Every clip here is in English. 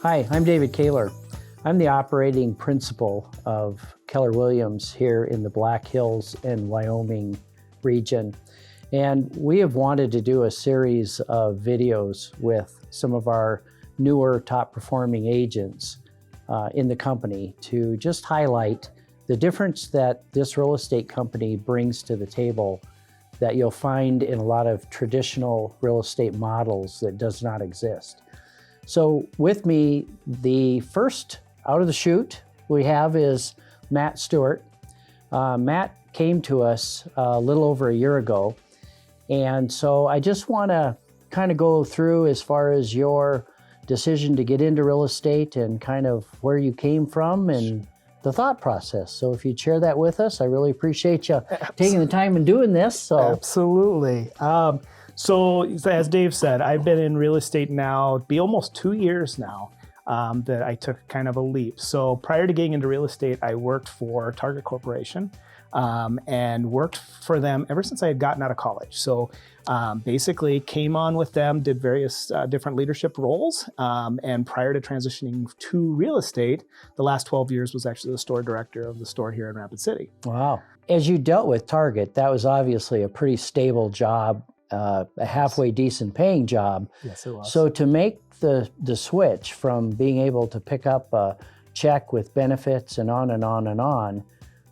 Hi, I'm David Keller. I'm the operating principal of Keller Williams here in the Black Hills and Wyoming region. And we have wanted to do a series of videos with some of our newer top performing agents in the company to just highlight the difference that this real estate company brings to the table that you'll find in a lot of traditional real estate models that does not exist. So with me, the first out of the chute we have is Matt Stewart. Matt came to us a little over a year ago. And so I just want to kind of go through as far as your decision to get into real estate and kind of where you came from and the thought process. So if you'd share that with us, I really appreciate you taking the time and doing this. So Absolutely. So as Dave said, I've been in real estate now, it'd be almost 2 years now that I took kind of a leap. So prior to getting into real estate, I worked for Target Corporation and worked for them ever since I had gotten out of college. So basically came on with them, did various different leadership roles. And prior to transitioning to real estate, the last 12 years was actually the store director of the store here in Rapid City. Wow. As you dealt with Target, that was obviously a pretty stable job, a halfway decent paying job. Yes, it was. So to make the switch from being able to pick up a check with benefits and on and on and on,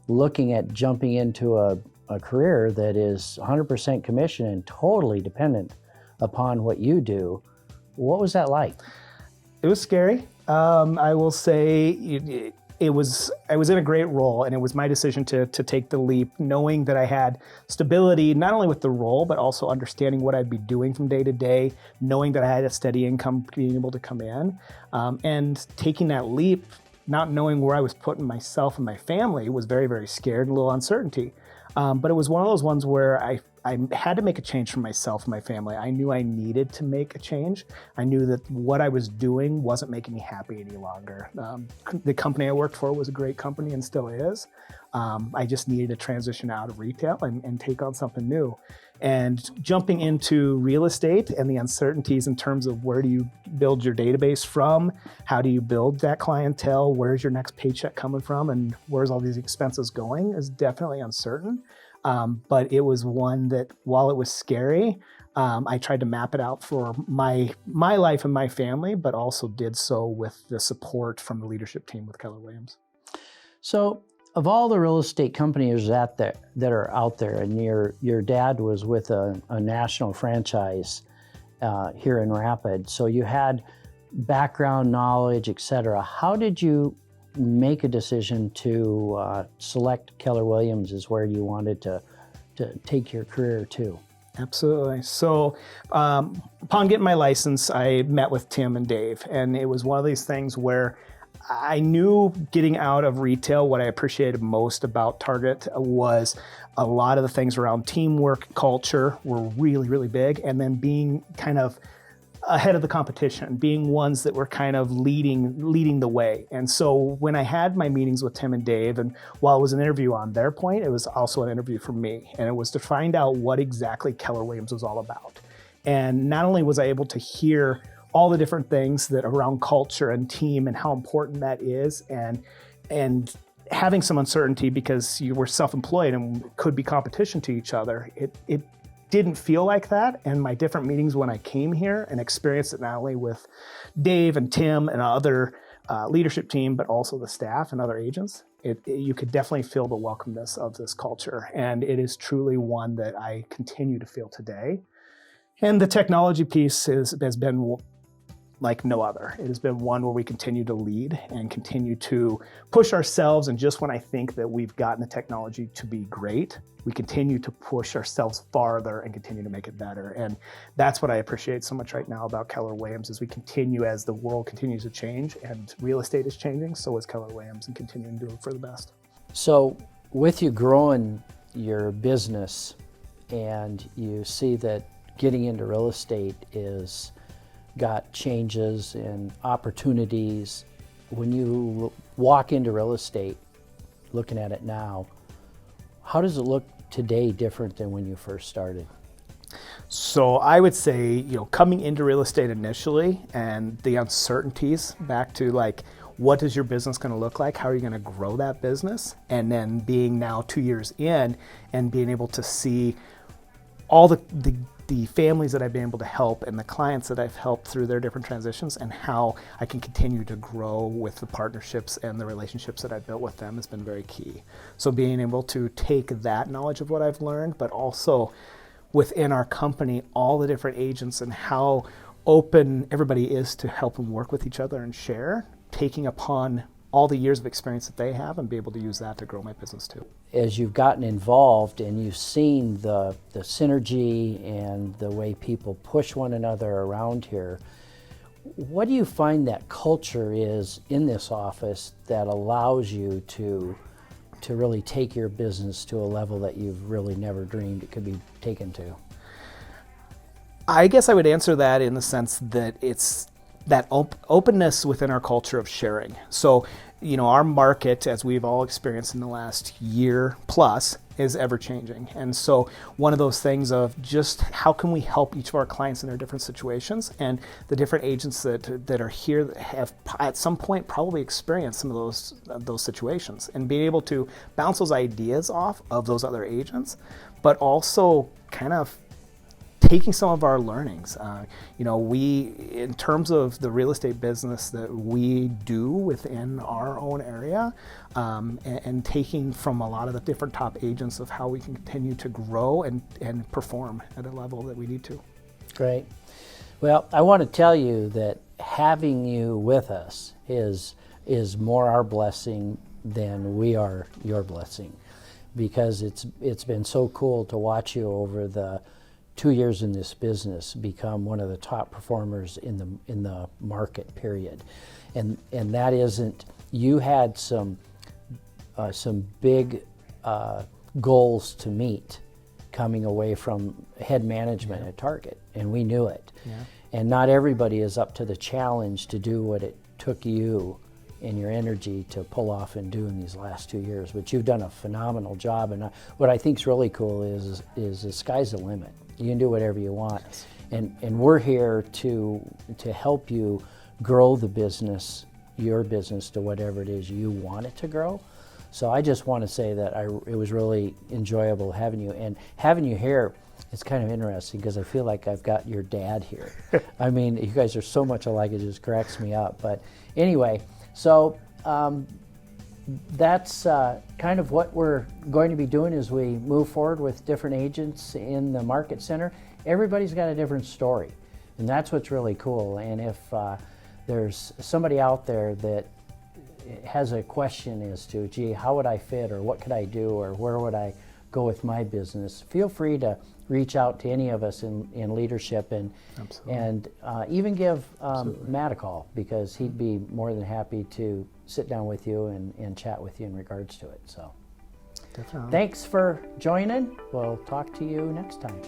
looking at jumping into a career that is 100% commission and totally dependent upon what you do, what was that like? It was scary. I will say I was in a great role, and it was my decision to take the leap, knowing that I had stability, not only with the role, but also understanding what I'd be doing from day to day, knowing that I had a steady income being able to come in, and taking that leap, not knowing where I was putting myself and my family was very, very scared and a little uncertainty. But it was one of those ones where I had to make a change for myself and my family. I knew I needed to make a change. I knew that what I was doing wasn't making me happy any longer. The company I worked for was a great company and still is. I just needed to transition out of retail and take on something new. And jumping into real estate and the uncertainties in terms of where do you build your database from, how do you build that clientele, where's your next paycheck coming from, and where's all these expenses going is definitely uncertain. But it was one that, while it was scary, I tried to map it out for my life and my family, but also did so with the support from the leadership team with Keller Williams. So of all the real estate companies that are out there, and your dad was with a national franchise here in Rapid, so you had background knowledge, et cetera. How did you make a decision to select Keller Williams as where you wanted to take your career to? Absolutely. So upon getting my license, I met with Tim and Dave, and it was one of these things where I knew getting out of retail, what I appreciated most about Target was a lot of the things around teamwork, culture were really, really big, and then being kind of ahead of the competition, being ones that were kind of leading the way. And so when I had my meetings with Tim and Dave, and while it was an interview on their point, it was also an interview for me. And it was to find out what exactly Keller Williams was all about. And not only was I able to hear all the different things that around culture and team and how important that is, and having some uncertainty because you were self-employed and could be competition to each other, it didn't feel like that. And my different meetings when I came here and experienced it not only with Dave and Tim and other leadership team, but also the staff and other agents, you could definitely feel the welcomeness of this culture. And it is truly one that I continue to feel today. And the technology piece has been like no other. It has been one where we continue to lead and continue to push ourselves. And just when I think that we've gotten the technology to be great, we continue to push ourselves farther and continue to make it better. And that's what I appreciate so much right now about Keller Williams as we continue, as the world continues to change and real estate is changing, so is Keller Williams, and continuing to do it for the best. So with you growing your business and you see that getting into real estate is got changes and opportunities. When you walk into real estate, looking at it now, how does it look today different than when you first started? So I would say, coming into real estate initially and the uncertainties back to like, what is your business going to look like? How are you going to grow that business? And then being now 2 years in and being able to see all the families that I've been able to help and the clients that I've helped through their different transitions and how I can continue to grow with the partnerships and the relationships that I've built with them has been very key. So being able to take that knowledge of what I've learned, but also within our company, all the different agents and how open everybody is to help and work with each other and share, taking upon all the years of experience that they have and be able to use that to grow my business too. As you've gotten involved and you've seen the synergy and the way people push one another around here, what do you find that culture is in this office that allows you to really take your business to a level that you've really never dreamed it could be taken to? I guess I would answer that in the sense that it's that openness within our culture of sharing. So, our market, as we've all experienced in the last year plus, is ever changing. And so one of those things of just how can we help each of our clients in their different situations, and the different agents that are here that have at some point probably experienced some of those situations, and being able to bounce those ideas off of those other agents, but also kind of taking some of our learnings. We, in terms of the real estate business that we do within our own area, and taking from a lot of the different top agents of how we can continue to grow and perform at a level that we need to. Great. Well, I want to tell you that having you with us is more our blessing than we are your blessing, because it's been so cool to watch you over the 2 years in this business become one of the top performers in the market, period. And that isn't, you had some big goals to meet coming away from head management at Target, and we knew it. Yeah. And not everybody is up to the challenge to do what it took you and your energy to pull off and do in these last 2 years, but you've done a phenomenal job. And what I think is really cool is the sky's the limit. You can do whatever you want. Yes. And we're here to help you grow the business, your business, to whatever it is you want it to grow. So I just want to say that it was really enjoyable having you. And having you here, it's kind of interesting because I feel like I've got your dad here. I mean, you guys are so much alike, it just cracks me up. But anyway, so that's kind of what we're going to be doing as we move forward with different agents in the market center. Everybody's got a different story, and that's what's really cool. And if there's somebody out there that has a question as to, gee, how would I fit, or what could I do, or where would I go with my business, feel free to reach out to any of us in leadership, and even give Matt a call, because he'd be more than happy to sit down with you and chat with you in regards to it. So Definitely. Thanks for joining. We'll talk to you next time.